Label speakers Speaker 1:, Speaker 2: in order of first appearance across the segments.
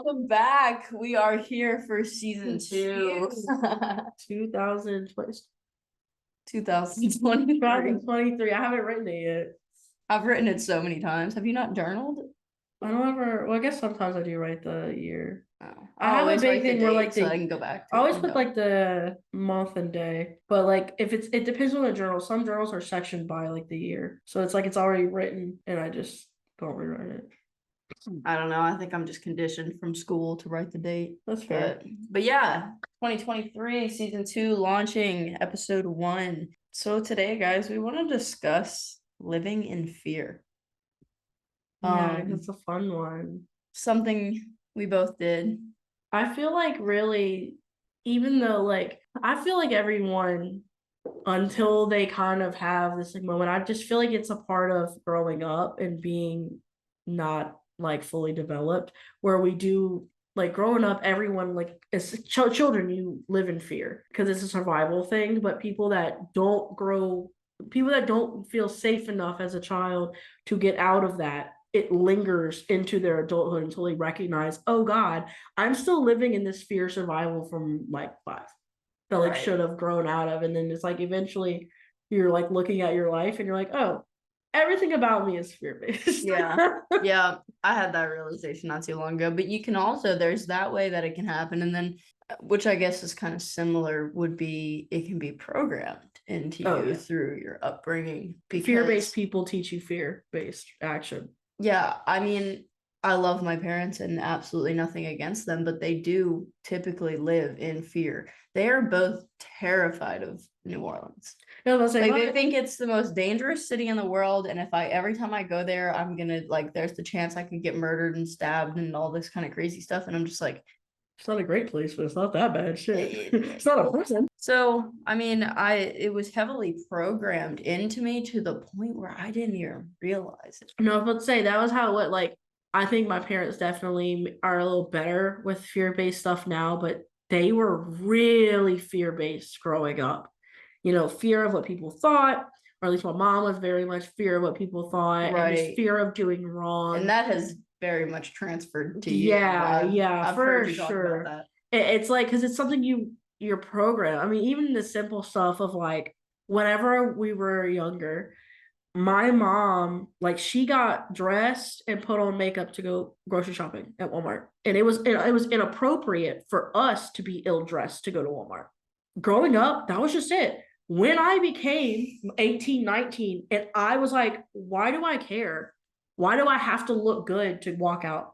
Speaker 1: welcome back. We are here for season 2.
Speaker 2: 2020.
Speaker 1: 2023.
Speaker 2: I haven't written it yet.
Speaker 1: I've written it so many times. Have you not journaled?
Speaker 2: I don't ever. Well, I guess sometimes I do write the year.
Speaker 1: Oh,
Speaker 2: I have a
Speaker 1: always
Speaker 2: big
Speaker 1: write the
Speaker 2: thing where
Speaker 1: date
Speaker 2: like
Speaker 1: so I can go back to
Speaker 2: I
Speaker 1: it
Speaker 2: always
Speaker 1: and
Speaker 2: put
Speaker 1: go.
Speaker 2: like the month and day, but like if it depends on the journal. Some journals are sectioned by like the year, so it's like it's already written, and I just don't rewrite it.
Speaker 1: I don't know. I think I'm just conditioned from school to write the date.
Speaker 2: That's fair.
Speaker 1: But yeah, 2023 season 2 launching episode 1. So today, guys, we want to discuss living in fear.
Speaker 2: Yeah, it's a fun one.
Speaker 1: Something we both did.
Speaker 2: I feel like really, even though like I feel like everyone until they kind of have this like moment, I just feel like it's a part of growing up and being not like fully developed, where we do like growing up, everyone like as children, you live in fear because it's a survival thing. But people that don't feel safe enough as a child to get out of that, it lingers into their adulthood until they recognize, oh God, I'm still living in this fear survival from like 5 that like
Speaker 1: Right.
Speaker 2: should have grown out of. And then it's like eventually you're like looking at your life and you're like, oh, everything about me is fear-based.
Speaker 1: Yeah, I had that realization not too long ago. But you can also, there's that way that it can happen, and then which I guess is kind of similar would be it can be programmed into you through your upbringing.
Speaker 2: Fear-based people teach you fear-based action.
Speaker 1: Yeah, I mean, I love my parents and absolutely nothing against them, but they do typically live in fear. They are both terrified of New Orleans. They think it's the most dangerous city in the world, and if every time I go there, I'm gonna like there's the chance I could get murdered and stabbed and all this kind of crazy stuff, and I'm just like,
Speaker 2: it's not a great place, but it's not that bad. Shit, it's not a prison.
Speaker 1: So I mean, it was heavily programmed into me to the point where I didn't even realize it.
Speaker 2: No, let's say that was how what like I think my parents definitely are a little better with fear-based stuff now, but they were really fear-based growing up. You know, fear of what people thought, or at least my mom was very much fear of what people thought, and just fear of doing wrong.
Speaker 1: And that has very much transferred to you.
Speaker 2: I've
Speaker 1: for
Speaker 2: heard you talk about that. It's like because it's something you're programmed. I mean, even the simple stuff of like whenever we were younger, my mom, like she got dressed and put on makeup to go grocery shopping at Walmart. And it was inappropriate for us to be ill-dressed to go to Walmart. Growing up, that was just it. When I became 18, 19, and I was like, why do I care? Why do I have to look good to walk out?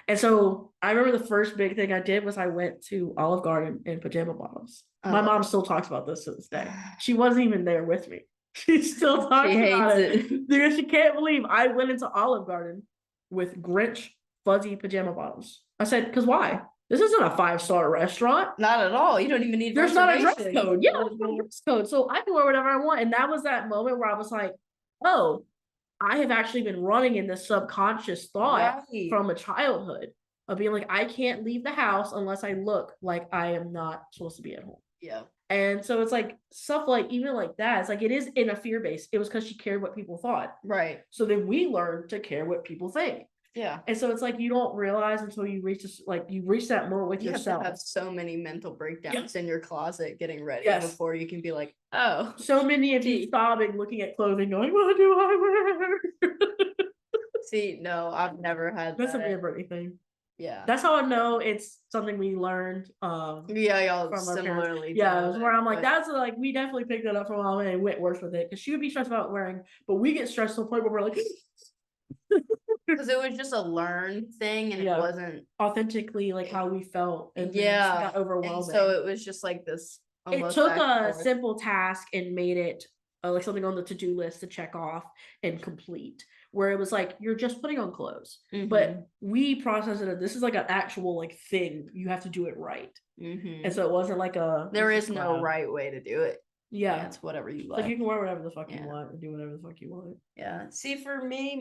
Speaker 2: And so I remember the first big thing I did was I went to Olive Garden in pajama bottoms. My mom still talks about this to this day. She wasn't even there with me. She still talks about it because she can't believe I went into Olive Garden with Grinch fuzzy pajama bottoms. I said, because why? This isn't a 5-star restaurant.
Speaker 1: Not at all. You don't even need.
Speaker 2: There's not a dress code. Yeah, there's no dress code. So I can wear whatever I want. And that was that moment where I was like, oh, I have actually been running in this subconscious thought from a childhood of being like, I can't leave the house unless I look like I am not supposed to be at home.
Speaker 1: Yeah.
Speaker 2: And so it's like stuff like even like that. It's like it is in a fear base. It was because she cared what people thought.
Speaker 1: Right.
Speaker 2: So then we learned to care what people think.
Speaker 1: Yeah.
Speaker 2: And so it's like you don't realize until you reach that moment with yourself.
Speaker 1: You have so many mental breakdowns in your closet getting ready before you can be like, oh.
Speaker 2: So many of you sobbing, looking at clothing, going, what do I wear?
Speaker 1: See, no, I've never had
Speaker 2: That's a weird thing.
Speaker 1: Yeah.
Speaker 2: That's how I know it's something we learned.
Speaker 1: Y'all
Speaker 2: from
Speaker 1: similarly.
Speaker 2: Yeah, it was where I'm like, that's like we definitely picked it up from mom and went worse with it because she would be stressed about wearing, but we get stressed to the point where we're like
Speaker 1: because it was just a learned thing and it wasn't
Speaker 2: authentically like how we felt, and it got overwhelming.
Speaker 1: And so it was just like this.
Speaker 2: It took a simple task and made it like something on the to-do list to check off and complete. Where it was like you're just putting on clothes, but we process it as this is like an actual like thing. You have to do it right, and so it wasn't like
Speaker 1: there is no right way to do it.
Speaker 2: Yeah,
Speaker 1: it's whatever you like.
Speaker 2: Like you can wear whatever the fuck you want and do whatever the fuck you want.
Speaker 1: Yeah. See, for me,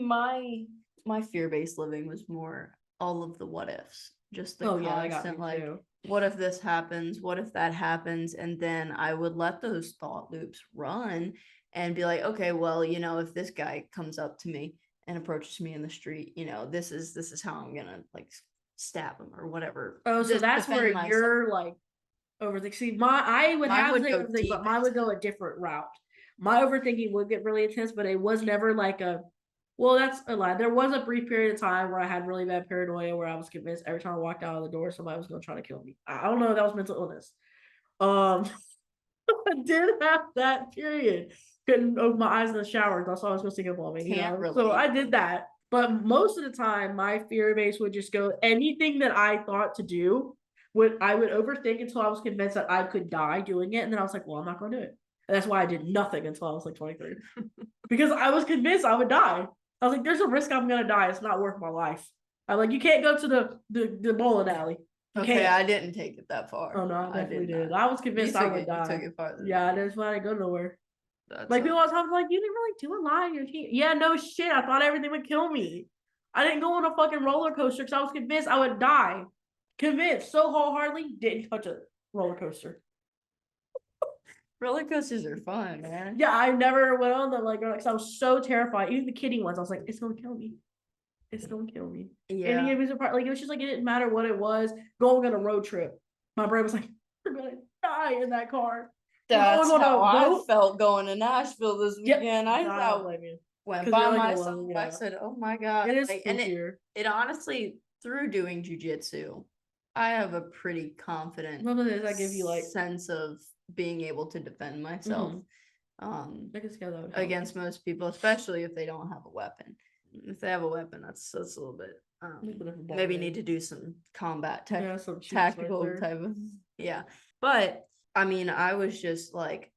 Speaker 1: my fear-based living was more all of the what ifs. Just the constant like, what if this happens? What if that happens? And then I would let those thought loops run and be like, okay, well, you know, if this guy comes up to me and approaches me in the street, you know, this is how I'm gonna like stab them or whatever.
Speaker 2: Oh, so that's where
Speaker 1: myself.
Speaker 2: you're like overthinking. See, I would
Speaker 1: Mine
Speaker 2: have
Speaker 1: would
Speaker 2: the
Speaker 1: go
Speaker 2: overthink,
Speaker 1: deep
Speaker 2: but mine would go a different route. My overthinking would get really intense, but it was never like a. Well, that's a lie. There was a brief period of time where I had really bad paranoia, where I was convinced every time I walked out of the door, somebody was going to try to kill me. I don't know if that was mental illness. I did have that period. Couldn't open my eyes in the shower. That's all I was going to sneak up on me.
Speaker 1: Can't relate.
Speaker 2: So I did that. But most of the time, my fear base would just go anything that I thought to do. I would overthink until I was convinced that I could die doing it, and then I was like, "Well, I'm not going to do it." And that's why I did nothing until I was like 23, because I was convinced I would die. I was like, "There's a risk I'm going to die. It's not worth my life." I'm like, "You can't go to the bowling alley."
Speaker 1: Okay, I didn't take it that far.
Speaker 2: Oh no, I definitely did. I was convinced I would die.
Speaker 1: You took it farther.
Speaker 2: Yeah, that's why I didn't go nowhere. Like people all the time, like, you didn't really do a lot in your team. Yeah, no shit. I thought everything would kill me. I didn't go on a fucking roller coaster because I was convinced I would die. Convinced so wholeheartedly, didn't touch a roller coaster.
Speaker 1: Roller coasters are fun, man.
Speaker 2: Yeah, I never went on them, like, because I was so terrified. Even the kiddie ones, I was like, it's gonna kill me. It's gonna kill me.
Speaker 1: Yeah.
Speaker 2: And it was a part, like, it was just like, it didn't matter what it was. Going on a road trip, my brain was like, we're gonna die in that car.
Speaker 1: That's how I felt going to Nashville this weekend.
Speaker 2: Yep.
Speaker 1: I felt went by myself. I said, "Oh my god!"
Speaker 2: It is
Speaker 1: and it honestly, through doing jujitsu, I have a pretty confident
Speaker 2: I give you like
Speaker 1: sense of being able to defend myself against most people, especially if they don't have a weapon. If they have a weapon, that's a little bit. Maybe need to do some combat tactical type of But I mean, I was just like,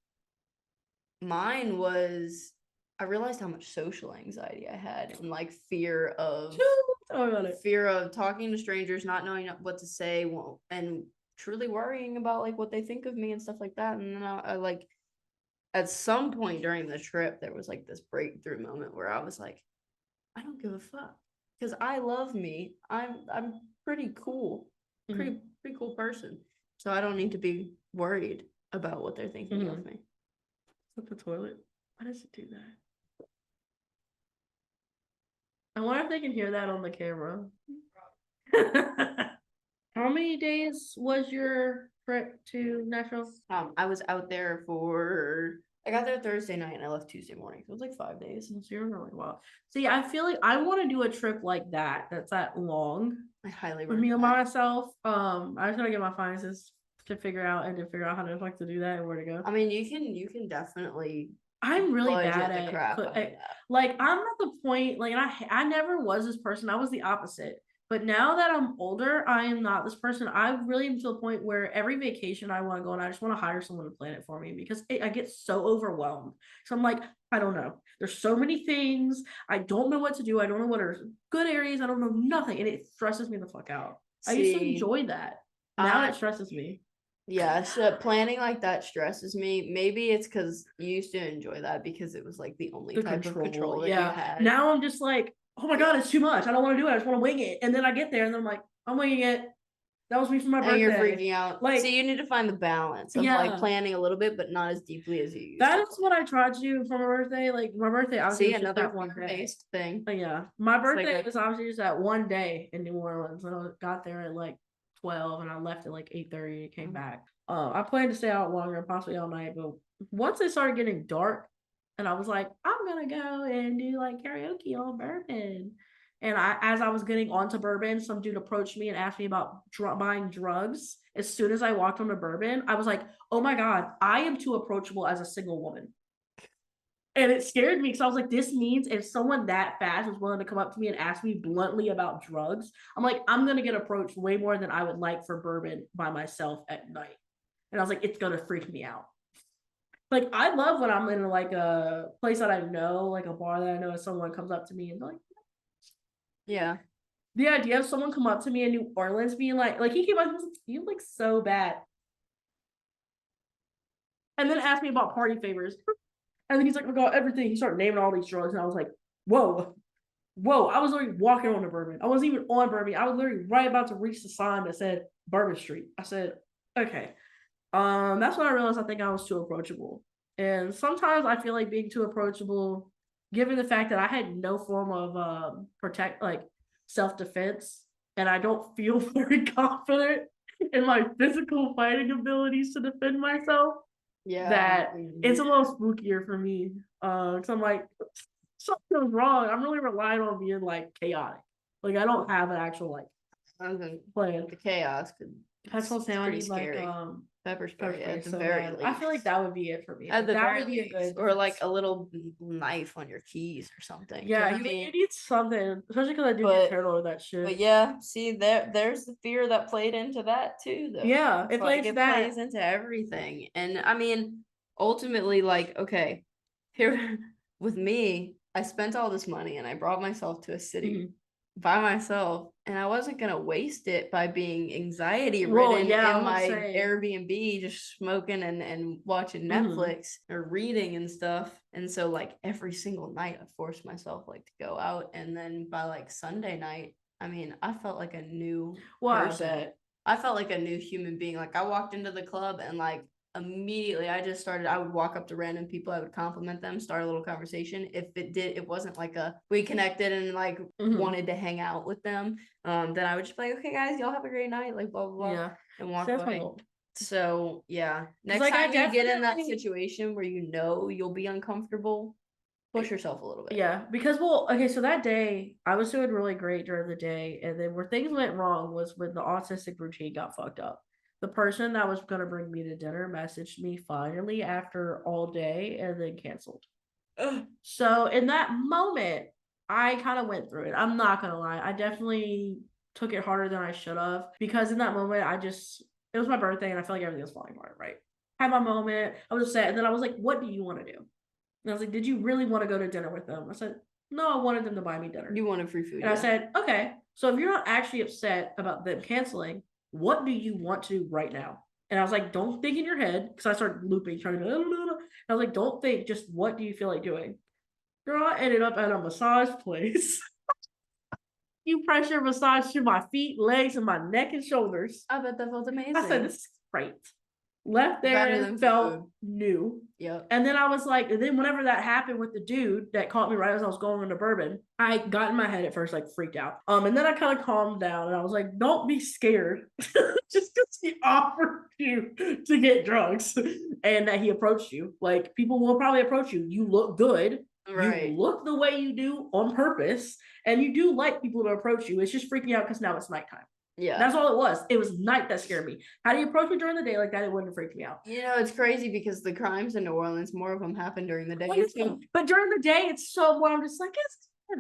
Speaker 1: mine was. I realized how much social anxiety I had and like fear of talking to strangers, not knowing what to say, and truly worrying about like what they think of me and stuff like that. And then I like at some point during the trip, there was like this breakthrough moment where I was like, I don't give a fuck because I love me. I'm pretty cool, pretty cool person. So I don't need to be worried about what they're thinking of me.
Speaker 2: At the toilet. Why does it do that? I wonder if they can hear that on the camera. How many days was your trip to Nashville?
Speaker 1: I was out there I got there Thursday night and I left Tuesday morning. So it was like 5 days.
Speaker 2: So you're really well. See, I feel like I want to do a trip like that. That's that long.
Speaker 1: I highly
Speaker 2: recommend. For me and myself, I was gonna get my finances to figure out how to like to do that and where to go.
Speaker 1: I mean, you can definitely.
Speaker 2: I'm really bad at crap. Like I'm at the point, like I never was this person. I was the opposite. But now that I'm older, I am not this person. I really am to the point where every vacation I want to go on, I just want to hire someone to plan it for me because I get so overwhelmed. So I'm like, I don't know. There's so many things. I don't know what to do. I don't know what are good areas. I don't know nothing. And it stresses me the fuck out. I used to enjoy that. Now it stresses me.
Speaker 1: Yeah, so planning like that stresses me. Maybe it's because you used to enjoy that because it was like the only type of control that you had.
Speaker 2: Now I'm just like, oh my god, it's too much. I don't want to do it. I just want to wing it. And then I get there and then I'm like, I'm winging it. That was me for my birthday.
Speaker 1: And you're freaking out. Like, so you need to find the balance of like planning a little bit, but not as deeply as you used
Speaker 2: to. That is what I tried to do for my birthday. Like my birthday, I was
Speaker 1: another one-based thing.
Speaker 2: But yeah, my birthday was obviously just that one day in New Orleans. And I got there at like 12 and I left at like 8:30 and came back. I planned to stay out longer, possibly all night, but once it started getting dark, and I was like, I'm gonna go and do like karaoke on Bourbon. And as I was getting onto Bourbon, some dude approached me and asked me about buying drugs. As soon as I walked onto Bourbon, I was like, oh my god, I am too approachable as a single woman. And it scared me because I was like, this means if someone that fast is willing to come up to me and ask me bluntly about drugs, I'm like, I'm going to get approached way more than I would like for Bourbon by myself at night. And I was like, it's going to freak me out. Like, I love when I'm in like a place that I know, like a bar that I know, and someone comes up to me and like,
Speaker 1: yeah.
Speaker 2: The idea of someone come up to me in New Orleans being like he came up and was like, you look so bad. And then asked me about party favors. And then he's like, I got everything. He started naming all these drugs. And I was like, whoa. I was literally walking on to Bourbon. I wasn't even on Bourbon. I was literally right about to reach the sign that said Bourbon Street. I said, okay. That's when I realized I think I was too approachable. And sometimes I feel like being too approachable, given the fact that I had no form of self-defense, and I don't feel very confident in my physical fighting abilities to defend myself, that it's a little spookier for me. So I'm like, something's wrong. I'm really relying on being like chaotic. Like I don't have an actual like plan.
Speaker 1: The chaos could.
Speaker 2: That's what I'm saying. I
Speaker 1: pretty
Speaker 2: need
Speaker 1: scary.
Speaker 2: like
Speaker 1: Pepper spray at the
Speaker 2: so
Speaker 1: very
Speaker 2: bad.
Speaker 1: least.
Speaker 2: I feel like that would be it for me.
Speaker 1: At the
Speaker 2: that
Speaker 1: very
Speaker 2: would be a
Speaker 1: least,
Speaker 2: good
Speaker 1: or like a little knife on your keys or something.
Speaker 2: Yeah,
Speaker 1: I
Speaker 2: you
Speaker 1: mean,
Speaker 2: need something, especially because I do get paranoid with that shit.
Speaker 1: but yeah, see there's the fear that played into that too, though.
Speaker 2: Yeah,
Speaker 1: it plays into everything, and I mean, ultimately, like, okay, here with me, I spent all this money and I brought myself to a city by myself, and I wasn't gonna waste it by being anxiety ridden in my Airbnb, just smoking and watching Netflix or reading and stuff. And so like every single night I forced myself like to go out, and then by like Sunday night, I mean, I felt like a new person. I felt like a new human being. Like I walked into the club and like immediately I would walk up to random people, I would compliment them, start a little conversation. If it wasn't like we connected and like wanted to hang out with them, then I would just be like, okay guys, y'all have a great night, like blah blah blah, and walk away. So yeah, next time you get in that situation where you know you'll be uncomfortable, push yourself a little bit.
Speaker 2: Yeah, because so that day I was doing really great during the day, and then where things went wrong was when the autistic routine got fucked up. The person that was going to bring me to dinner messaged me finally after all day and then canceled. So in that moment, I kind of went through it. I'm not going to lie. I definitely took it harder than I should have, because in that moment, it was my birthday and I felt like everything was falling apart, right? I had my moment. I was upset. And then I was like, what do you want to do? And I was like, did you really want to go to dinner with them? I said, no, I wanted them to buy me dinner.
Speaker 1: You wanted free food.
Speaker 2: And I said, okay, so if you're not actually upset about them canceling, what do you want to do right now? And I was like, don't think in your head, because I started looping, trying to go, I was like, don't think, just what do you feel like doing? Girl, I ended up at a massage place. You pressure massage to my feet, legs, and my neck and shoulders.
Speaker 1: I bet that felt amazing.
Speaker 2: I said, this is great. Left there and felt new.
Speaker 1: Yep.
Speaker 2: And then I was like, and then whenever that happened with the dude that caught me right as I was going into bourbon, I got in my head at first, like freaked out. And then I kind of calmed down and I was like, don't be scared. Just because he offered you to get drugs and that he approached you. Like, people will probably approach you. You look good. Right. You look the way you do on purpose. And you do like people to approach you. It's just freaking out because now it's nighttime. Yeah, that's all it was. It was night that scared me. How do you approach me during the day like that? It wouldn't freak me out.
Speaker 1: You know, it's crazy because the crimes in New Orleans, more of them happen during the day.
Speaker 2: But during the day, it's so more. I'm just like,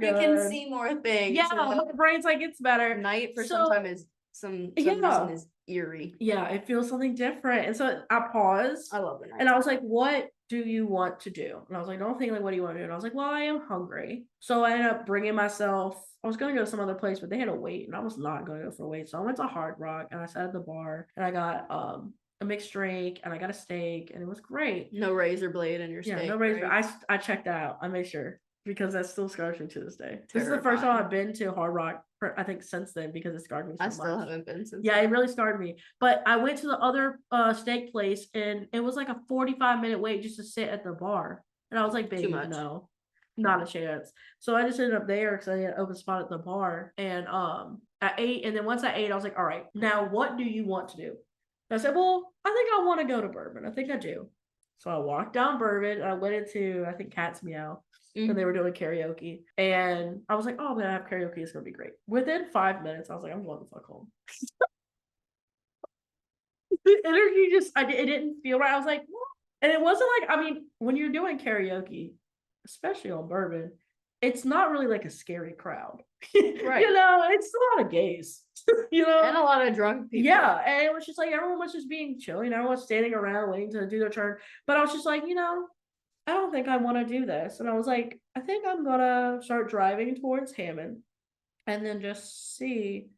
Speaker 1: you can see more things.
Speaker 2: Yeah, my brain's like, it's better.
Speaker 1: Night for some reason is eerie.
Speaker 2: Yeah, it feels something different. And so I paused.
Speaker 1: I love the night.
Speaker 2: And I was like, what do you want to do? And I was like, don't think like, what do you want to do? And I was like, well, I am hungry. So I ended up bringing myself. I was going to go to some other place, but they had a wait, and I was not going to go for a wait. So I went to Hard Rock, and I sat at the bar, and I got a mixed drink, and I got a steak, and it was great.
Speaker 1: No razor blade in your steak.
Speaker 2: Yeah, no razor. Right? I checked that out. I made sure, because that still scars me to this day. This is the first time I've been to Hard Rock, I think, since then, because it scarred me so much.
Speaker 1: I still haven't been since.
Speaker 2: Yeah, it really scarred me. But I went to the other steak place, and it was like a 45-minute wait just to sit at the bar. And I was like, baby, no. Not a chance. So I just ended up there because I had an open spot at the bar. And I ate. And then once I ate, I was like, all right, now what do you want to do? And I said, well, I think I want to go to Bourbon. I think I do. So I walked down Bourbon. And I went into, I think, Cat's Meow. And they were doing karaoke. And I was like, oh, man, I have karaoke. It's going to be great. Within 5 minutes, I was like, I'm going the fuck home. The energy it didn't feel right. I was like, what? And it wasn't like, I mean, when you're doing karaoke, especially on Bourbon, it's not really like a scary crowd. Right. You know, it's a lot of gays. You know,
Speaker 1: and a lot of drunk people.
Speaker 2: Yeah, and it was just like everyone was just being chill. Everyone was standing around waiting to do their turn. But I was just like, you know, I don't think I want to do this. And I was like, I think I'm gonna start driving towards Hammond and then just see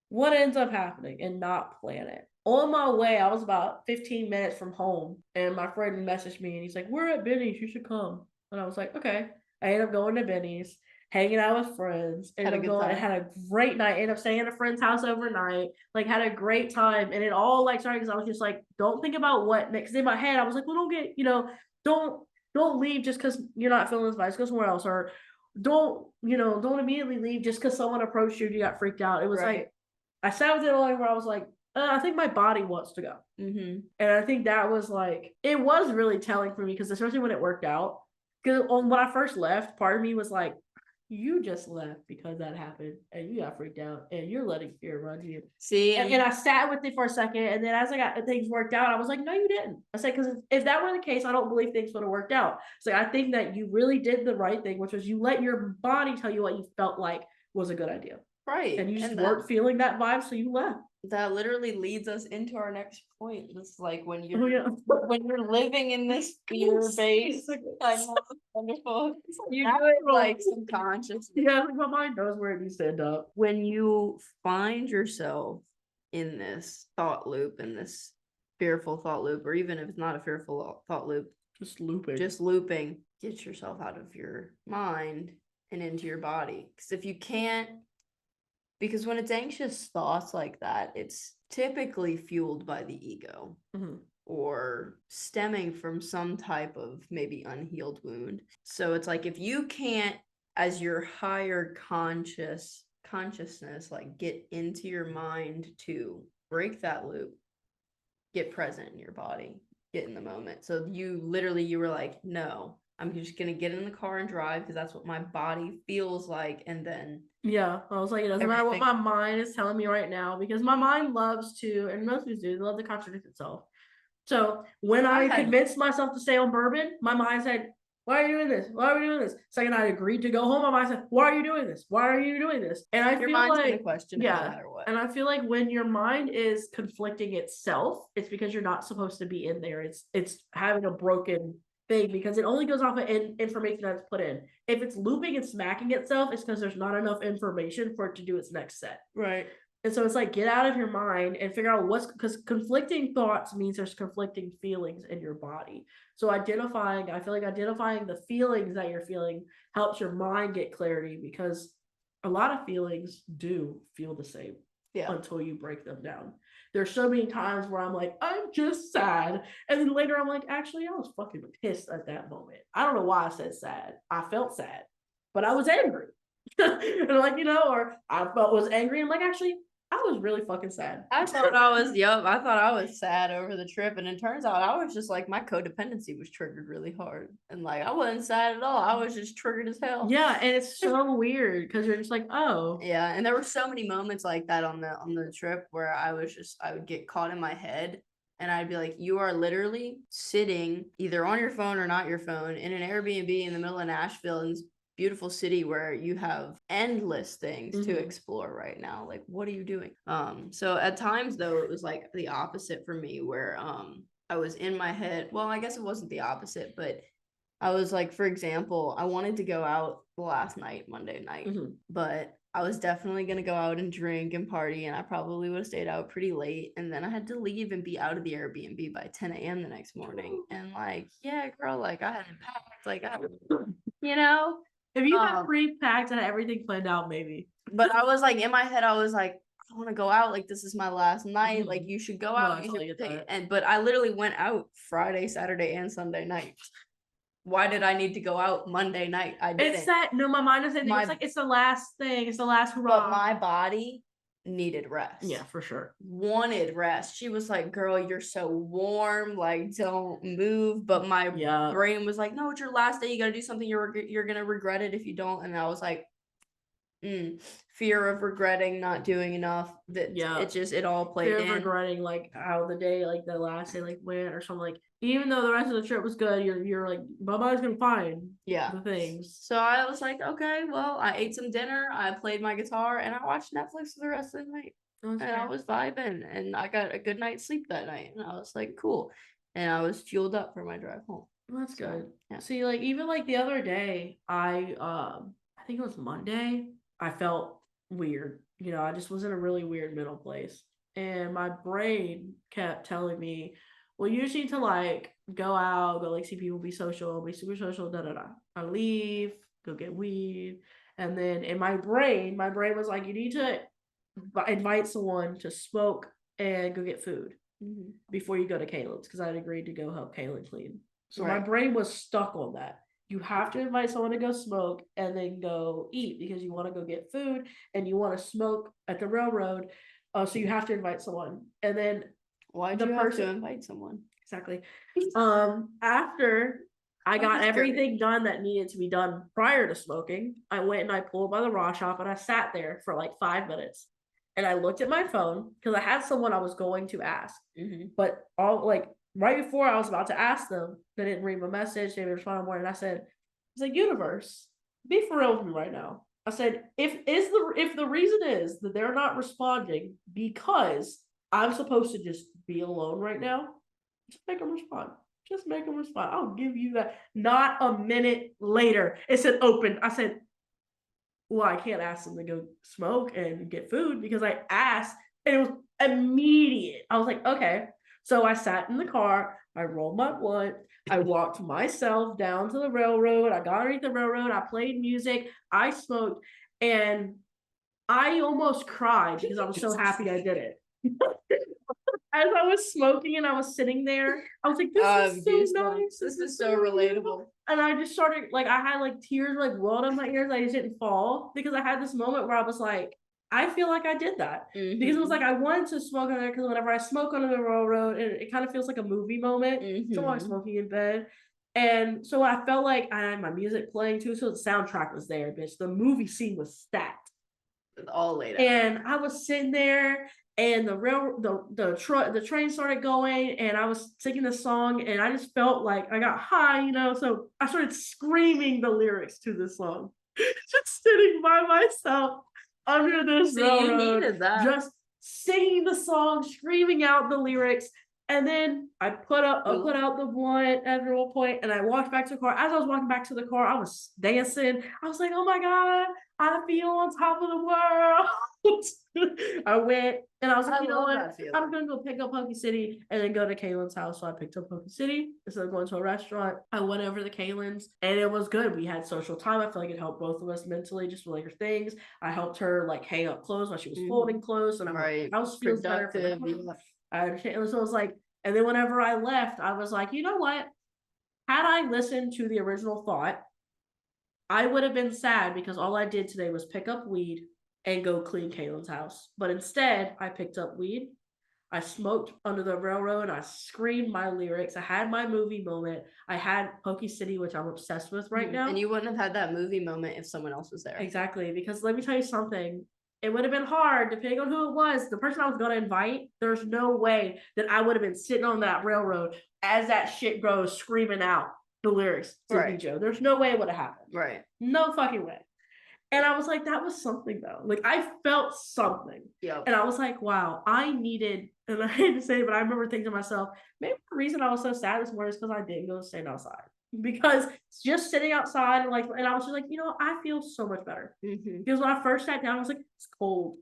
Speaker 2: what ends up happening and not plan it. On my way, I was about 15 minutes from home, and my friend messaged me and he's like, we're at Benny's, you should come. And I was like, okay. I ended up going to Benny's, hanging out with friends, and I had a great night. Ended up staying at a friend's house overnight, like had a great time. And it all like started because I was just like, don't think about what next. In my head, I was like, well, don't leave just because you're not feeling this vibe. Go somewhere else, or don't immediately leave just because someone approached you and you got freaked out. It was like, I sat with it long where I was like, I think my body wants to go.
Speaker 1: Mm-hmm.
Speaker 2: And I think that was like, it was really telling for me because especially when it worked out. Because when I first left, part of me was like, you just left because that happened and you got freaked out and you're letting fear run you.
Speaker 1: See,
Speaker 2: and I sat with it for a second, and then as I got things worked out, I was like, no, you didn't. I said, because if that were the case, I don't believe things would have worked out. So I think that you really did the right thing, which was you let your body tell you what you felt like was a good idea.
Speaker 1: Right.
Speaker 2: And you just weren't feeling that vibe, so you left.
Speaker 1: That literally leads us into our next point. It's like when
Speaker 2: Oh, yeah.
Speaker 1: when you're living in this fear base, I know it's wonderful. You do it like subconsciously.
Speaker 2: Yeah, like my mind knows where it needs to end up.
Speaker 1: When you find yourself in this thought loop, in this fearful thought loop, or even if it's not a fearful thought loop,
Speaker 2: just looping,
Speaker 1: get yourself out of your mind and into your body. Because if you can't, because when it's anxious thoughts like that, it's typically fueled by the ego or stemming from some type of maybe unhealed wound. So it's like if you can't, as your higher consciousness, like get into your mind to break that loop, get present in your body, get in the moment. So you were like, no, I'm just gonna get in the car and drive because that's what my body feels like. And then
Speaker 2: I was like, it doesn't matter what my mind is telling me right now, because my mind loves to, and most people do, they love to contradict itself. So when I convinced myself to stay on bourbon, my mind said, why are you doing this? Why are we doing this? Second, I agreed to go home. My mind said, why are you doing this? Why are you doing this? And I feel like,
Speaker 1: question no matter what.
Speaker 2: And I feel like when your mind is conflicting itself, it's because you're not supposed to be in there. It's having a broken thing because it only goes off of information that's put in. If it's looping and smacking itself, it's because there's not enough information for it to do its next set.
Speaker 1: Right.
Speaker 2: And so it's like, get out of your mind and figure out because conflicting thoughts means there's conflicting feelings in your body. So I feel like identifying the feelings that you're feeling helps your mind get clarity, because a lot of feelings do feel the same until you break them down. There's so many times where I'm like, I'm just sad. And then later I'm like, actually, I was fucking pissed at that moment. I don't know why I said sad. I felt sad, but I was angry. And like, or I was angry and like, actually, I was really fucking sad.
Speaker 1: I thought I was sad over the trip, and it turns out I was just like, my codependency was triggered really hard, and like I wasn't sad at all. I was just triggered as hell.
Speaker 2: Yeah, and it's so weird because you're just like, oh.
Speaker 1: Yeah, and there were so many moments like that on the trip where I would get caught in my head, and I'd be like, you are literally sitting either on your phone or not your phone in an Airbnb in the middle of Nashville, and beautiful city where you have endless things to explore right now. Like, what are you doing? So at times though, it was like the opposite for me, where I was in my head. Well, I guess it wasn't the opposite, but I was like, for example, I wanted to go out last night, Monday night, but I was definitely going to go out and drink and party, and I probably would have stayed out pretty late. And then I had to leave and be out of the Airbnb by 10 a.m. the next morning. And like, yeah, girl, like I hadn't packed, like
Speaker 2: if you had pre-packed and everything planned out, maybe.
Speaker 1: But I was like, in my head, I was like, I want to go out. Like, this is my last night. Like, you should go out. But I literally went out Friday, Saturday, and Sunday night. Why did I need to go out Monday night? I didn't.
Speaker 2: It's that, no, my mind is saying, it's like, it's the last thing. It's the last hurrah.
Speaker 1: But my body needed rest.
Speaker 2: Yeah, for sure.
Speaker 1: Wanted rest. She was like, girl, you're so warm, like don't move. But my brain was like, no, it's your last day, you gotta do something, you're gonna regret it if you don't. And I was like, fear of regretting not doing enough. It all played in.
Speaker 2: Fear of regretting like how the day, like the last day like went or something. Like, even though the rest of the trip was good, you're like, my body's gonna find the things.
Speaker 1: So I was like, okay, well, I ate some dinner, I played my guitar, and I watched Netflix for the rest of the night. I was vibing, and I got a good night's sleep that night, and I was like, cool. And I was fueled up for my drive home.
Speaker 2: That's good. Yeah. See, like even like the other day, I think it was Monday, I felt weird. I just was in a really weird mental place. And my brain kept telling me, well, you just need to like go out, go like see people, be social, be super social, da-da-da. I leave, go get weed. And then in my brain was like, you need to invite someone to smoke and go get food before you go to Kaylin's, because I'd agreed to go help Kaylin clean. So my brain was stuck on that. You have to invite someone to go smoke and then go eat, because you want to go get food and you want to smoke at the railroad So you have to invite someone. And then
Speaker 1: why do you have to invite someone?
Speaker 2: Exactly. After I got everything done that needed to be done prior to smoking, I went and I pulled by the raw shop and I sat there for like 5 minutes. And I looked at my phone because I had someone I was going to ask. But all like right before I was about to ask them, they didn't read my message, they didn't respond more. And I said, universe, be for real with me right now. I said, if the reason is that they're not responding because I'm supposed to just be alone right now, just make them respond. Just make them respond. I'll give you that. Not a minute later, it said open. I said, well, I can't ask them to go smoke and get food because I asked and it was immediate. I was like, okay. So I sat in the car, I rolled my blunt, I walked myself down to the railroad, I got underneath the railroad, I played music, I smoked, and I almost cried because I was so happy I did it. As I was smoking and I was sitting there, I was like, this is so nice.
Speaker 1: This is so relatable.
Speaker 2: And I just started, like, I had like tears like welled up my ears. I just didn't fall because I had this moment where I was like, I feel like I did that. Because it was like, I wanted to smoke on there because whenever I smoke on the railroad, it kind of feels like a movie moment. So I'm smoking in bed. And so I felt like I had my music playing too. So the soundtrack was there, bitch. The movie scene was stacked.
Speaker 1: All laid out.
Speaker 2: And I was sitting there and the train started going and I was singing the song and I just felt like I got high, so I started screaming the lyrics to the song. Just sitting by myself under this railroad, just singing the song, screaming out the lyrics. And then I put out the blunt at one point and I walked back to the car. As I was walking back to the car, I was dancing. I was like, oh my God, I feel on top of the world. I went and I was like, you know what? I'm going to go pick up Pokey City and then go to Kaylin's house. So I picked up Pokey City instead of going to a restaurant. I went over to Kaylin's and it was good. We had social time. I feel like it helped both of us mentally, just with like her things. I helped her like hang up clothes while she was folding clothes. And my house feels better. I understand. So it was like, and then whenever I left, I was like, you know what? Had I listened to the original thought, I would have been sad because all I did today was pick up weed and go clean Kaylin's house. But instead, I picked up weed. I smoked under the railroad. I screamed my lyrics. I had my movie moment. I had Pokey City, which I'm obsessed with right now.
Speaker 1: And you wouldn't have had that movie moment if someone else was there.
Speaker 2: Exactly. Because let me tell you something. It would have been hard depending on who it was. The person I was going to invite, there's no way that I would have been sitting on that railroad as that shit goes screaming out the lyrics to Joe. There's no way it would have happened.
Speaker 1: Right.
Speaker 2: No fucking way. And I was like, that was something though. Like I felt something.
Speaker 1: Yeah.
Speaker 2: And I was like, wow, I needed, and I hate to say it, but I remember thinking to myself, maybe the reason I was so sad this morning is because I didn't go stand outside. Because just sitting outside and I was just like, I feel so much better. Because when I first sat down, I was like, it's cold.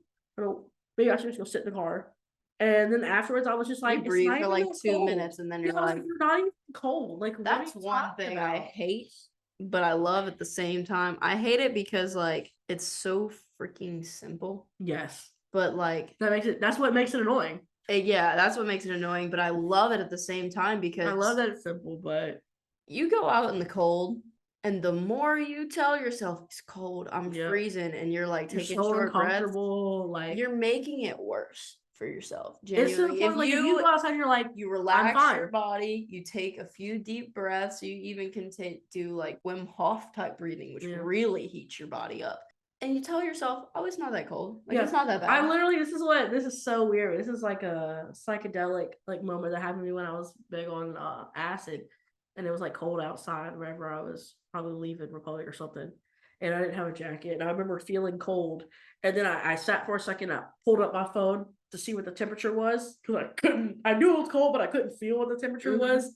Speaker 2: Maybe I should just go sit in the car. And then afterwards, I was just like,
Speaker 1: breathe for like 2 minutes, and then you're like,
Speaker 2: you're not even cold. Like
Speaker 1: that's one thing I hate, but I love at the same time. I hate it because like it's so freaking simple.
Speaker 2: Yes,
Speaker 1: but like
Speaker 2: that's what makes it annoying.
Speaker 1: Yeah, that's what makes it annoying. But I love it at the same time because
Speaker 2: I love that it's simple, but.
Speaker 1: You go out in the cold, and the more you tell yourself it's cold, I'm freezing, and you're like taking short breaths, like you're making it worse for yourself. Genuinely, if you
Speaker 2: go outside, you're like,
Speaker 1: you relax your body, you take a few deep breaths, you even can do like Wim Hof type breathing, which really heats your body up. And you tell yourself, oh, it's not that cold. Like it's not that bad.
Speaker 2: I literally, this is so weird. This is like a psychedelic like moment that happened to me when I was big on acid. And it was like cold outside wherever I was probably leaving Republic or something. And I didn't have a jacket. And I remember feeling cold. And then I sat for a second. I pulled up my phone to see what the temperature was. Because I knew it was cold, but I couldn't feel what the temperature was.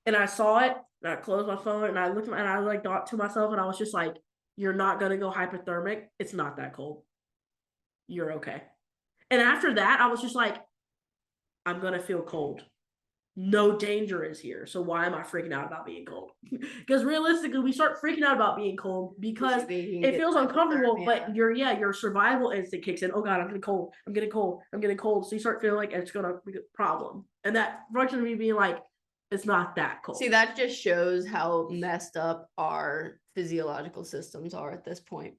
Speaker 2: And I saw it. And I closed my phone. And I looked and I like thought to myself. And I was just like, you're not going to go hypothermic. It's not that cold. You're okay. And after that, I was just like, I'm going to feel cold. No danger is here. So why am I freaking out about being cold? Because realistically, we start freaking out about being cold because it feels uncomfortable, but your survival instinct kicks in. Oh God, I'm getting cold. I'm getting cold. I'm getting cold. So you start feeling like it's going to be a problem. And that functions me being like, it's not that cold.
Speaker 1: See, that just shows how messed up our physiological systems are at this point.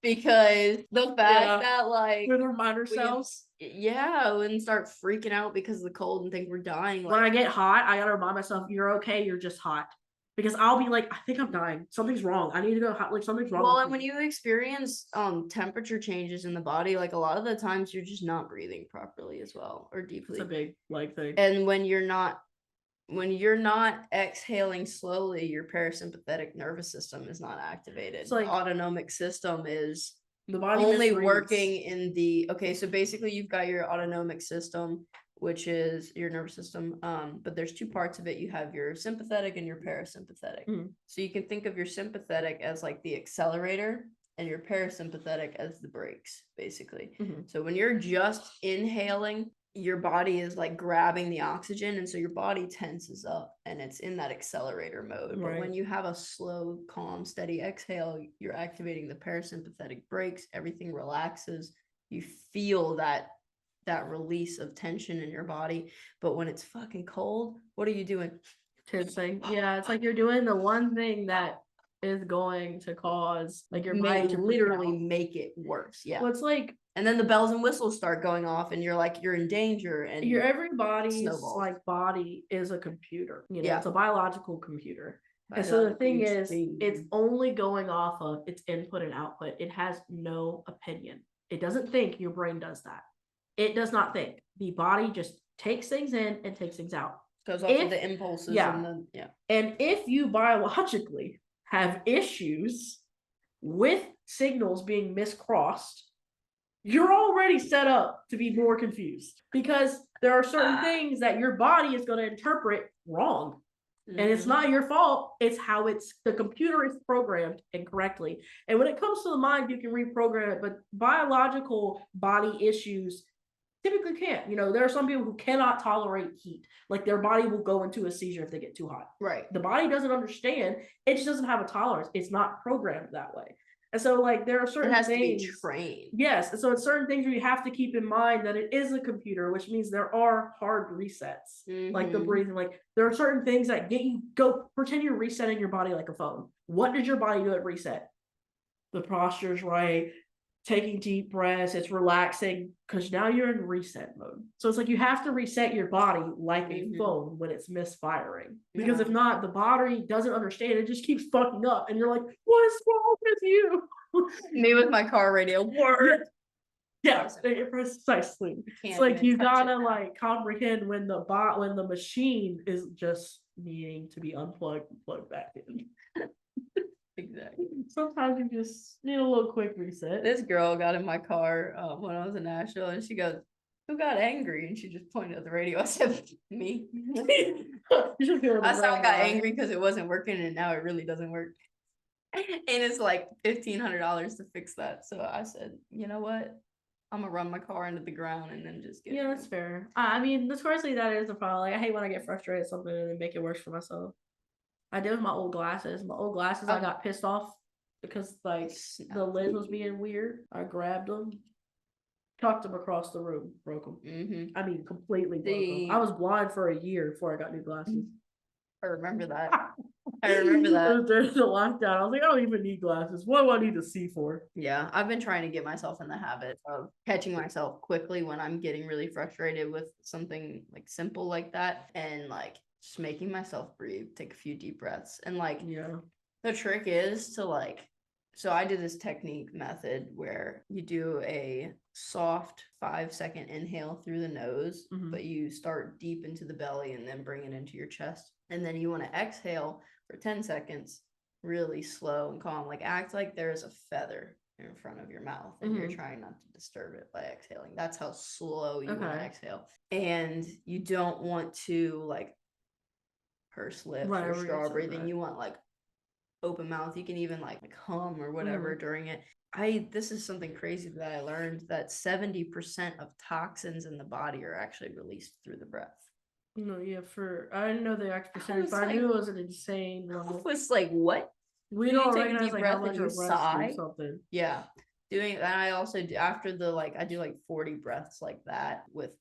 Speaker 1: because the fact that like
Speaker 2: we remind ourselves.
Speaker 1: And start freaking out because of the cold and think we're dying.
Speaker 2: When I get hot, I gotta remind myself, you're okay, you're just hot. Because I'll be like, I think I'm dying. Something's wrong. I need to go hot. Like something's wrong.
Speaker 1: Well, and when you experience temperature changes in the body, like a lot of the times you're just not breathing properly as well or deeply.
Speaker 2: It's a big like thing.
Speaker 1: And when you're not exhaling slowly, your parasympathetic nervous system is not activated. It's like autonomic system is
Speaker 2: the body
Speaker 1: only working in the so basically you've got your autonomic system, which is your nervous system, but there's two parts of it. You have your sympathetic and your parasympathetic. So you can think of your sympathetic as like the accelerator and your parasympathetic as the brakes, basically. So when you're just inhaling, your body is like grabbing the oxygen, and so your body tenses up and it's in that accelerator mode. But when you have a slow, calm, steady exhale, you're activating the parasympathetic brakes. Everything relaxes. You feel that release of tension in your body. But when it's fucking cold, what are you doing?
Speaker 2: Tensing. Yeah, it's like you're doing the one thing that is going to cause like your body to
Speaker 1: literally make it worse. Yeah.
Speaker 2: Well, it's like,
Speaker 1: and then the bells and whistles start going off and you're like, you're in danger, and
Speaker 2: your everybody's like body is a computer, you know. It's a biological computer. And so the thing is, it's only going off of its input and output. It has no opinion. It doesn't think. Your brain does that. It does not think. The body just takes things in and takes things out.
Speaker 1: Goes off of the impulses. And
Speaker 2: if you biologically have issues with signals being miscrossed, you're already set up to be more confused, because there are certain things that your body is going to interpret wrong. And it's not your fault. It's how the computer is programmed incorrectly. And when it comes to the mind, you can reprogram it, but biological body issues typically can't. You know, there are some people who cannot tolerate heat. Like their body will go into a seizure if they get too hot.
Speaker 1: Right.
Speaker 2: The body doesn't understand. It just doesn't have a tolerance. It's not programmed that way. And so like there are certain things. It has to be
Speaker 1: trained.
Speaker 2: Yes. And so it's certain things where you have to keep in mind that it is a computer, which means there are hard resets, like the breathing. Like there are certain things that pretend you're resetting your body like a phone. What did your body do at reset? The posture's right, taking deep breaths, it's relaxing, because now you're in reset mode. So it's like you have to reset your body like a phone when it's misfiring. Because if not, the body doesn't understand. It just keeps fucking up. And you're like, what is wrong with you?
Speaker 1: Me with my car radio.
Speaker 2: Yeah, precisely. It's like you gotta like comprehend when the machine is just needing to be unplugged and plugged back in.
Speaker 1: Exactly.
Speaker 2: Sometimes you just need a little quick reset.
Speaker 1: This girl got in my car when I was in Nashville, and she goes, "Who got angry?" And she just pointed at the radio. I said, "Me." I said I got angry because it wasn't working, and now it really doesn't work. And it's like $1,500 to fix that. So I said, you know what? I'm gonna run my car into the ground and then just get.
Speaker 2: Yeah, that's fair. I mean, notoriously that is a problem. Like I hate when I get frustrated at something and then make it worse for myself. I did with my old glasses. I got pissed off because like the lid was being weird. I grabbed them, chucked them across the room, broke them. I mean, completely broke them. I was blind for a year before I got new glasses.
Speaker 1: I remember that. During
Speaker 2: the lockdown, I was like, I don't even need glasses. What do I need to see for?
Speaker 1: Yeah, I've been trying to get myself in the habit of catching myself quickly when I'm getting really frustrated with something like simple like that, and like just making myself breathe, take a few deep breaths. And like the trick is to like, so I do this technique method where you do a soft 5-second inhale through the nose, but you start deep into the belly and then bring it into your chest. And then you want to exhale for 10 seconds, really slow and calm. Like act like there's a feather in front of your mouth and you're trying not to disturb it by exhaling. That's how slow you want to exhale. And you don't want to like purse lips or straw breathing. You want like open mouth. You can even like hum or whatever during it. This is something crazy that I learned, that 70% of toxins in the body are actually released through the breath.
Speaker 2: No, yeah, I didn't know the actual percentage, but I knew it was an insane level.
Speaker 1: I was like, what?
Speaker 2: We don't recognize like how much a breath do something.
Speaker 1: Yeah. Doing that, I also do after the I do like 40 breaths like that with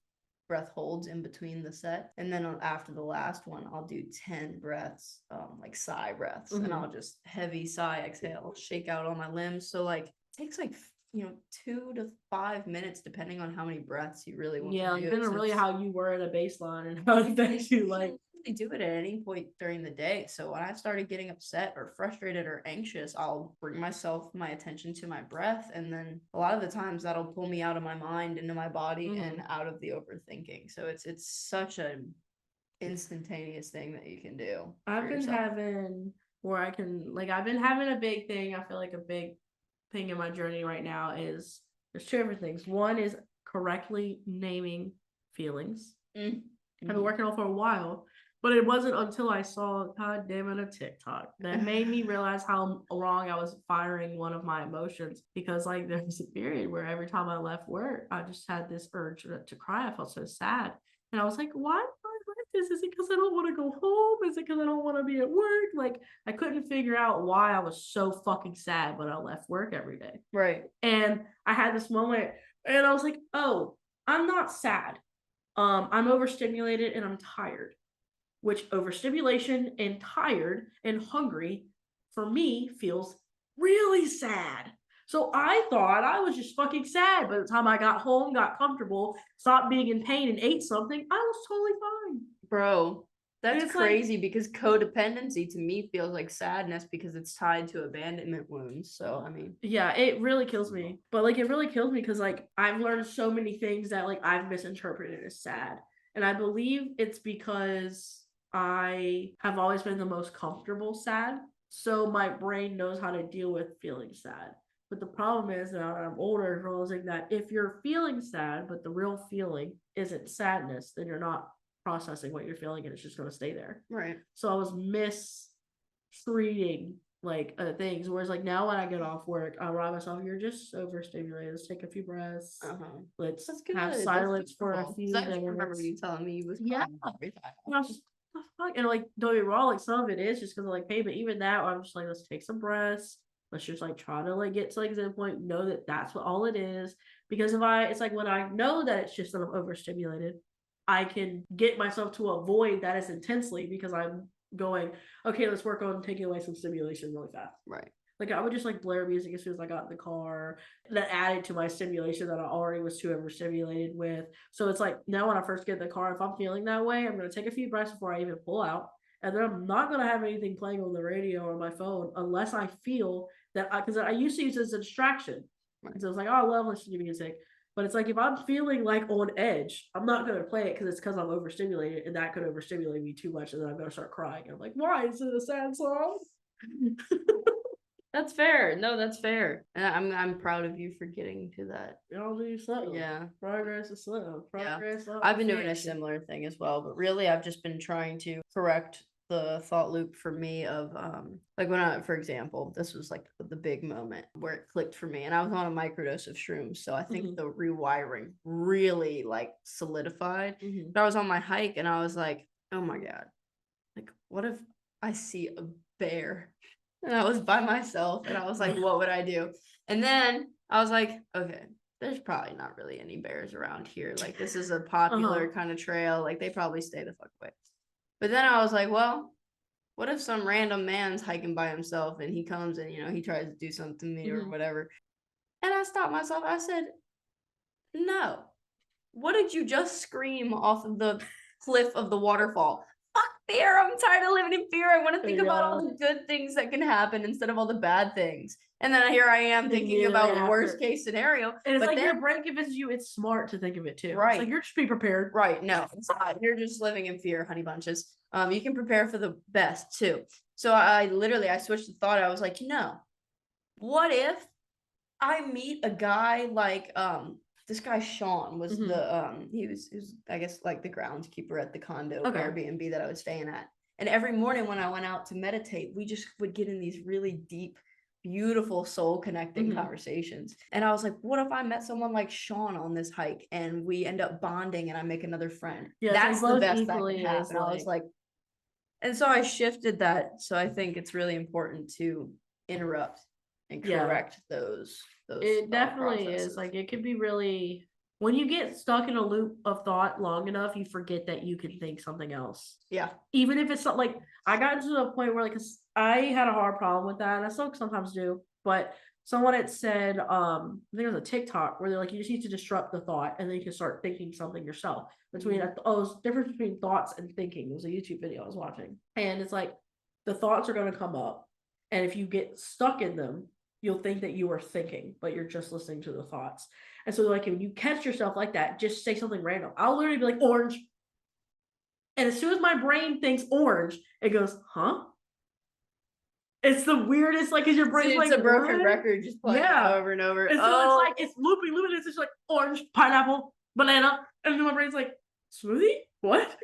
Speaker 1: breath holds in between the set. And then after the last one, I'll do 10 breaths, like sigh breaths. And I'll just heavy sigh, exhale, shake out all my limbs. So like takes like 2 to 5 minutes depending on how many breaths you really want
Speaker 2: Yeah,
Speaker 1: to
Speaker 2: like
Speaker 1: do.
Speaker 2: depending on really how you were at a baseline and how it affects you. Like,
Speaker 1: really do it at any point during the day. So when I started getting upset or frustrated or anxious, I'll bring my attention to my breath, and then a lot of the times that'll pull me out of my mind into my body and out of the overthinking. So it's such an instantaneous thing that you can do.
Speaker 2: I've been having a big thing. I feel like a big thing in my journey right now is there's two different things. One is correctly naming feelings. I've been working on for a while, but it wasn't until I saw, God damn it, a TikTok that made me realize how wrong I was firing one of my emotions. Because like there was a period where every time I left work, I just had this urge to cry. I felt so sad, and I was like, why do I like this? Is it because I don't want to go home? Is it because I don't want to be at work? Like I couldn't figure out why I was so fucking sad when I left work every day.
Speaker 1: Right.
Speaker 2: And I had this moment, and I was like, oh, I'm not sad. I'm overstimulated and I'm tired, which overstimulation and tired and hungry for me feels really sad. So I thought I was just fucking sad. By the time I got home, got comfortable, stopped being in pain, and ate something, I was totally fine.
Speaker 1: Bro, that's crazy, because codependency to me feels like sadness because it's tied to abandonment wounds. So, I mean,
Speaker 2: yeah, it really kills me. But like, it really kills me because like I've learned so many things that like I've misinterpreted as sad. And I believe it's because I have always been the most comfortable sad. So my brain knows how to deal with feeling sad. But the problem is now that I'm older, realizing that if you're feeling sad, but the real feeling isn't sadness, then you're not processing what you're feeling and it's just going to stay there.
Speaker 1: right.
Speaker 2: So I was mistreating like things. Whereas like now when I get off work, I remind myself, you're just overstimulated. Let's take a few breaths. Let's have silence for a few minutes.
Speaker 1: I remember you telling me you was
Speaker 2: every time. And I was just, the fuck? And like, don't get me wrong, like some of it is just because of like pain, but even that, I'm just like, let's take some breaths. Let's just like try to like get to like the point, know that that's what all it is. Because it's like when I know that it's just that I'm overstimulated, I can get myself to avoid that as intensely because I'm going, okay, let's work on taking away some stimulation really fast.
Speaker 1: Right.
Speaker 2: Like I would just like blare music as soon as I got in the car. That added to my stimulation that I already was too overstimulated with. So it's like now when I first get in the car, if I'm feeling that way, I'm gonna take a few breaths before I even pull out. And then I'm not gonna have anything playing on the radio or my phone unless I feel that because I used to use it as a distraction. Right. So it's like, oh, I love listening to music. But it's like if I'm feeling like on edge, I'm not going to play it because it's because I'm overstimulated, and that could overstimulate me too much, and then I'm going to start crying. And I'm like, why is it a sad song?
Speaker 1: That's fair. No, that's fair. And I'm proud of you for getting to that.
Speaker 2: Y'all do slow.
Speaker 1: Yeah.
Speaker 2: Progress is slow. Progress.
Speaker 1: Yeah. I've been doing a similar thing as well, but really I've just been trying to correct the thought loop for me of like when I, for example, this was like the big moment where it clicked for me, and I was on a microdose of shrooms, so I think the rewiring really like solidified. But I was on my hike and I was like, oh my god, like what if I see a bear? And I was by myself and I was like, what would I do? And then I was like, okay, there's probably not really any bears around here, like this is a popular kind of trail, like they probably stay the fuck away. But then I was like, well, what if some random man's hiking by himself and he comes and, he tries to do something to me or whatever. And I stopped myself. I said, no. What did you just scream off of the cliff of the waterfall? Fuck fear. I'm tired of living in fear. I want to think about all the good things that can happen instead of all the bad things. And then here I am thinking about worst case scenario.
Speaker 2: And it's like your brain convinces you it's smart to think of it too.
Speaker 1: Right.
Speaker 2: It's like you're just be prepared.
Speaker 1: Right. No, it's not. You're just living in fear, honey bunches. You can prepare for the best too. So I switched the thought. I was like, no, what if I meet a guy like this guy Sean was he was I guess like the groundskeeper at the condo Airbnb that I was staying at. And every morning when I went out to meditate, we just would get in these really deep, beautiful soul connecting conversations. And I was like, what if I met someone like Sean on this hike and we end up bonding and I make another friend? Yeah, that's the best that can happen. I was like, and so I shifted that. So I think it's really important to interrupt and correct those
Speaker 2: it definitely is. Like it could be really, when you get stuck in a loop of thought long enough, you forget that you can think something else.
Speaker 1: Yeah.
Speaker 2: Even if it's not like, I got to a point where like, 'cause I had a hard problem with that, and I still sometimes do, but someone had said, I think it was a TikTok where they're like, you just need to disrupt the thought and then you can start thinking something yourself. Between it's difference between thoughts and thinking. It was a YouTube video I was watching. And it's like the thoughts are going to come up. And if you get stuck in them, you'll think that you are thinking, but you're just listening to the thoughts. And so like when you catch yourself like that, just say something random. I'll literally be like, orange. And as soon as my brain thinks orange, it goes, huh? It's the weirdest, like, because your brain's like,
Speaker 1: it's a broken
Speaker 2: what?
Speaker 1: record, just playing it over and over.
Speaker 2: And so it's like, it's looping. It's just like orange, pineapple, banana. And then my brain's like, smoothie? What?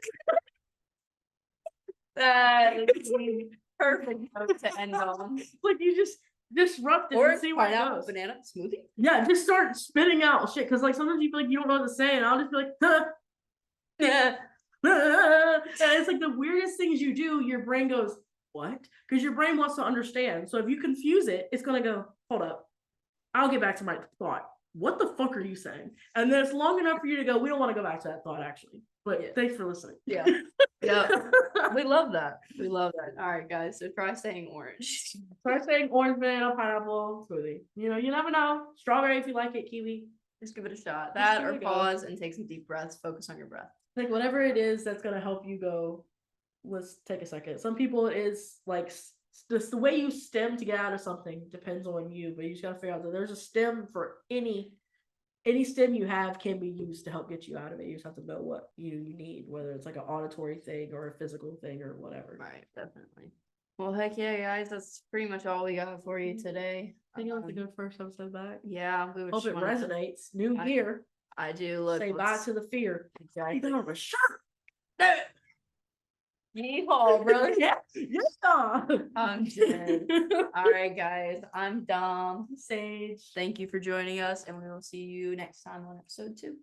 Speaker 1: That is perfect note to end on.
Speaker 2: Like, you just disrupt it
Speaker 1: Or
Speaker 2: and see where it
Speaker 1: pineapple,
Speaker 2: goes.
Speaker 1: banana, smoothie?
Speaker 2: Yeah, just start spitting out shit. Because, like, sometimes you feel like you don't know what to say. And I'll just be like, huh.
Speaker 1: Yeah.
Speaker 2: And it's like the weirdest things you do, your brain goes, what? Because your brain wants to understand. So if you confuse it, it's going to go, hold up. I'll get back to my thought. What the fuck are you saying? And then it's long enough for you to go, we don't want to go back to that thought, actually. But thanks for listening.
Speaker 1: Yeah. Yeah. We love that. We love that. All right, guys. So try saying orange.
Speaker 2: Try saying orange, banana, pineapple, smoothie. You know, you never know. Strawberry if you like it, kiwi.
Speaker 1: Just give it a shot. That or pause and take some deep breaths. Focus on your breath.
Speaker 2: Like whatever it is that's going to help you go, let's take a second. Some people it is like just the way you stem to get out of something depends on you, but you just got to figure out that there's a stem for any stem you have can be used to help get you out of it. You just have to know what you need, whether it's like an auditory thing or a physical thing or whatever.
Speaker 1: Right, definitely. Well, heck yeah, guys. That's pretty much all we got for you today.
Speaker 2: I think it was a good first episode back.
Speaker 1: Yeah, we
Speaker 2: hope it resonates. New year.
Speaker 1: I do. Look,
Speaker 2: say bye to the fear.
Speaker 1: Exactly.
Speaker 2: Even over a shirt.
Speaker 1: Yeehaw, brother.
Speaker 2: Yeah.
Speaker 1: I'm dead. All right, guys. I'm Dom.
Speaker 2: Saige.
Speaker 1: Thank you for joining us, and we will see you next time on episode 2.